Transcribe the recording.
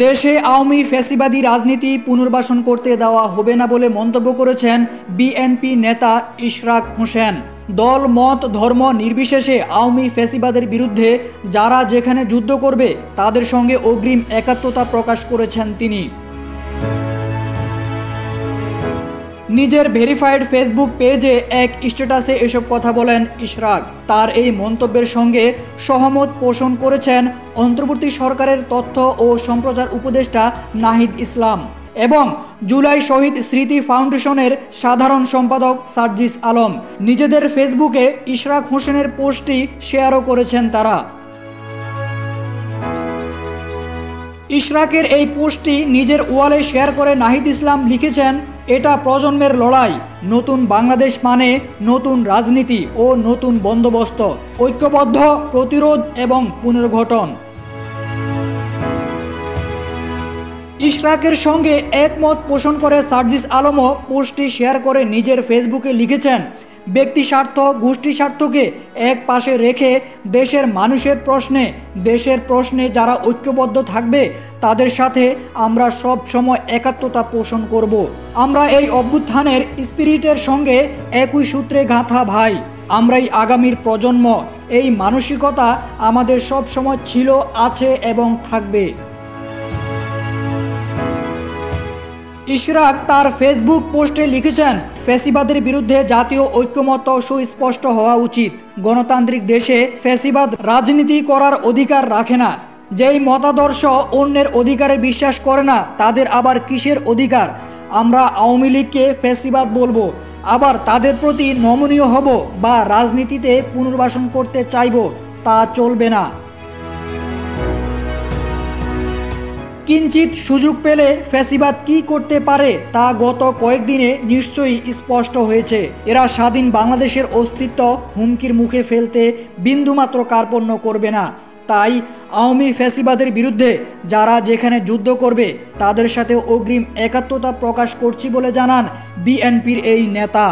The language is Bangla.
দেশে আওয়ামী ফ্যাসিবাদী রাজনীতি পুনর্বাসন করতে দেওয়া হবে না বলে মন্তব্য করেছেন বিএনপি নেতা ইশরাক হোসেন। দল মত ধর্ম নির্বিশেষে আওয়ামী ফ্যাসিবাদের বিরুদ্ধে যারা যেখানে যুদ্ধ করবে তাদের সঙ্গে অগ্রিম একাত্মতা প্রকাশ করেছেন তিনি। নিজের ভেরিফাইড ফেসবুক পেজে এক স্ট্যাটাসে এসব কথা বলেন ইশরাক। তার এই মন্তব্যের সঙ্গে সহমত পোষণ করেছেন অন্তর্বর্তী সরকারের তথ্য ও সম্প্রচার উপদেষ্টা নাহিদ ইসলাম এবং জুলাই শহীদ স্মৃতি ফাউন্ডেশনের সাধারণ সম্পাদক সার্জিস আলম। নিজেদের ফেসবুকে ইশরাক হোসেনের পোস্টটি শেয়ারও করেছেন তারা। ইশরাকের এই পোস্টটি নিজের ওয়ালে শেয়ার করে নাহিদ ইসলাম লিখেছেন, এটা প্রজন্মের লড়াই, নতুন বাংলাদেশ মানে নতুন রাজনীতি ও নতুন বন্দোবস্ত, ঐক্যবদ্ধ প্রতিরোধ এবং পুনর্গঠন। ইশরাকের সঙ্গে একমত পোষণ করে সার্জিস আলমও পোস্টটি শেয়ার করে নিজের ফেসবুকে লিখেছেন, ব্যক্তি স্বার্থ গোষ্ঠী স্বার্থকে এক পাশে রেখে দেশের প্রশ্নে যারা ঐক্যবদ্ধ থাকবে তাদের সাথে আমরা সব সময় একাত্মতা পোষণ করব। আমরা এই অভ্যুত্থানের স্পিরিটের সঙ্গে একই সূত্রে গাঁথা ভাই, আমরাই আগামীর প্রজন্ম। এই মানসিকতা আমাদের সব সময় ছিল, আছে এবং থাকবে। ইশরাক তার ফেসবুক পোস্টে লিখেছেন, ফ্যাসিবাদের বিরুদ্ধে জাতীয় ঐক্যমত্য সুস্পষ্ট হওয়া উচিত। গণতান্ত্রিক দেশে ফ্যাসিবাদ রাজনীতি করার অধিকার রাখে না। যেই মতাদর্শ অন্যের অধিকারে বিশ্বাস করে না তাদের আবার কিসের অধিকার? আমরা আওয়ামী লীগকে ফ্যাসিবাদ বলবো, আবার তাদের প্রতি নমনীয় হব বা রাজনীতিতে পুনর্বাসন করতে চাইব, তা চলবে না। কিঞ্চিত সুযোগ পেলে ফ্যাসিবাদ কি করতে পারে তা গত কয়েকদিনে নিশ্চয়ই স্পষ্ট হয়েছে। এরা স্বাধীন বাংলাদেশের অস্তিত্ব হুমকির মুখে ফেলতে বিন্দুমাত্র কার্পণ্য করবে না। তাই আওয়ামী ফ্যাসিবাদের বিরুদ্ধে যারা যেখানে যুদ্ধ করবে তাদের সাথে অগ্রিম একাত্মতা প্রকাশ করছি বলে জানান বিএনপির এই নেতা।